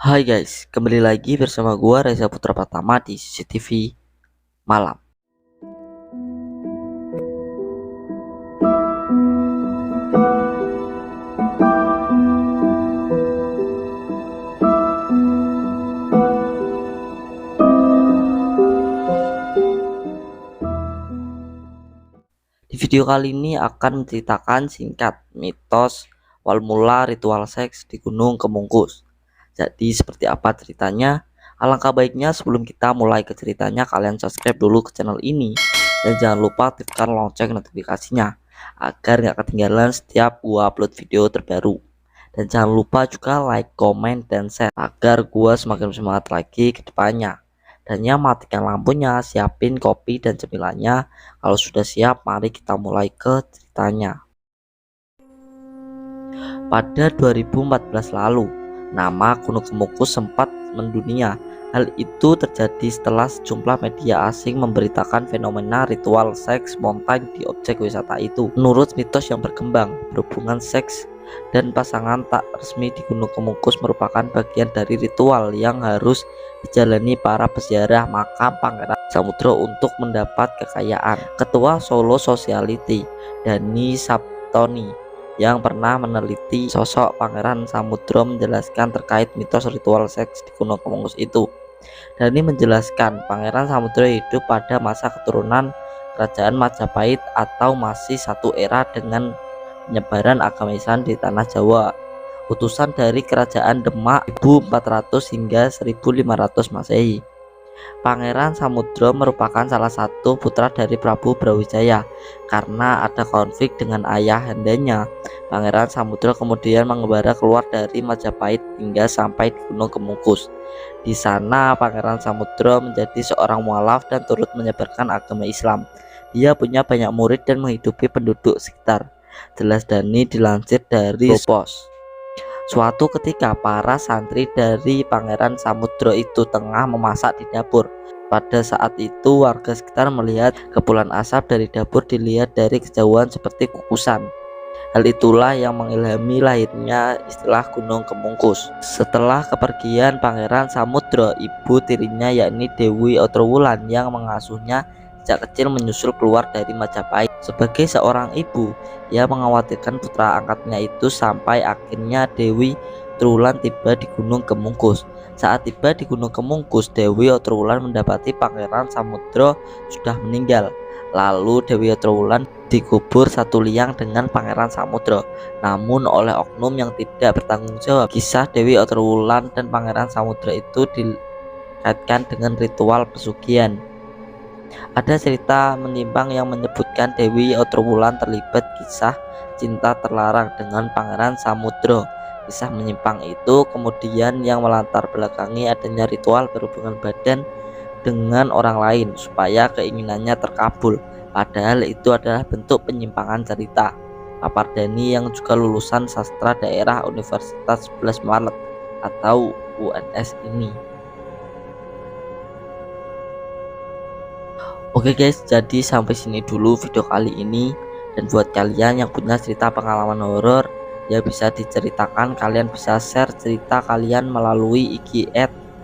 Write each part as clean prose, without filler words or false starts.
Hai guys, kembali lagi bersama gua Reza Putra Pratama di CCTV Malam. Di video kali ini akan menceritakan singkat mitos awal mula ritual seks di Gunung Kemungkus. Jadi seperti apa ceritanya? Alangkah baiknya sebelum kita mulai ke ceritanya, kalian subscribe dulu ke channel ini dan jangan lupa aktifkan lonceng notifikasinya agar nggak ketinggalan setiap gua upload video terbaru. Dan jangan lupa juga like, comment, dan share agar gua semakin semangat lagi ke depannya. Dan ya, matikan lampunya, siapin kopi dan cemilannya. Kalau sudah siap, mari kita mulai ke ceritanya. Pada 2014 lalu, nama Gunung Kemungkus sempat mendunia. Hal itu terjadi setelah sejumlah media asing memberitakan fenomena ritual seks spontan di objek wisata itu. Menurut mitos yang berkembang, berhubungan seks dan pasangan tak resmi di Gunung Kemungkus merupakan bagian dari ritual yang harus dijalani para peziarah makam Pangeran Samudro untuk mendapat kekayaan. Ketua Solo Society, Dani Saptoni, yang pernah meneliti sosok Pangeran Samudro menjelaskan terkait mitos ritual seks di Gunung Kemungkus itu. Dani menjelaskan Pangeran Samudro hidup pada masa keturunan Kerajaan Majapahit atau masih satu era dengan penyebaran agama Islam di tanah Jawa. Utusan dari Kerajaan Demak 1400 hingga 1500 Masehi. Pangeran Samudro merupakan salah satu putra dari Prabu Brawijaya. Karena ada konflik dengan ayah handanya, Pangeran Samudro kemudian mengembara keluar dari Majapahit hingga sampai di Gunung Kemungkus. Di sana Pangeran Samudro menjadi seorang mualaf dan turut menyebarkan agama Islam. Dia punya banyak murid dan menghidupi penduduk sekitar. Jelas Dani dilansir dari Pos. Suatu ketika para santri dari Pangeran Samudro itu tengah memasak di dapur. Pada saat itu warga sekitar melihat kepulan asap dari dapur dilihat dari kejauhan seperti kukusan. Hal itulah yang mengilhami lahirnya istilah Gunung Kemungkus. Setelah kepergian Pangeran Samudro, ibu tirinya yakni Dewi Otrowulan yang mengasuhnya sejak kecil menyusul keluar dari Majapahit. Sebagai seorang ibu, ia mengkhawatirkan putra angkatnya itu sampai akhirnya Dewi Otrowulan tiba di Gunung Kemungkus. Saat tiba di Gunung Kemungkus, Dewi Otrowulan mendapati Pangeran Samudro sudah meninggal. Lalu Dewi Otrowulan dikubur satu liang dengan Pangeran Samudro. Namun oleh oknum yang tidak bertanggung jawab, kisah Dewi Otrowulan dan Pangeran Samudro itu dikaitkan dengan ritual pesugihan. Ada cerita menyimpang yang menyebutkan Dewi Otrowulan terlibat kisah cinta terlarang dengan Pangeran Samudro. Kisah menyimpang itu kemudian yang melatar belakangi adanya ritual berhubungan badan dengan orang lain supaya keinginannya terkabul. Padahal itu adalah bentuk penyimpangan cerita. Papar Dani yang juga lulusan sastra daerah Universitas 11 Maret atau UNS ini. Oke guys, jadi sampai sini dulu video kali ini. Dan buat kalian yang punya cerita pengalaman horor, ya bisa diceritakan. Kalian bisa share cerita kalian melalui IG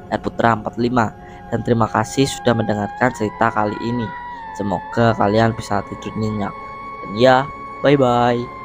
@putra45. Dan terima kasih sudah mendengarkan cerita kali ini. Semoga kalian bisa tidur nyenyak. Dan ya, bye bye.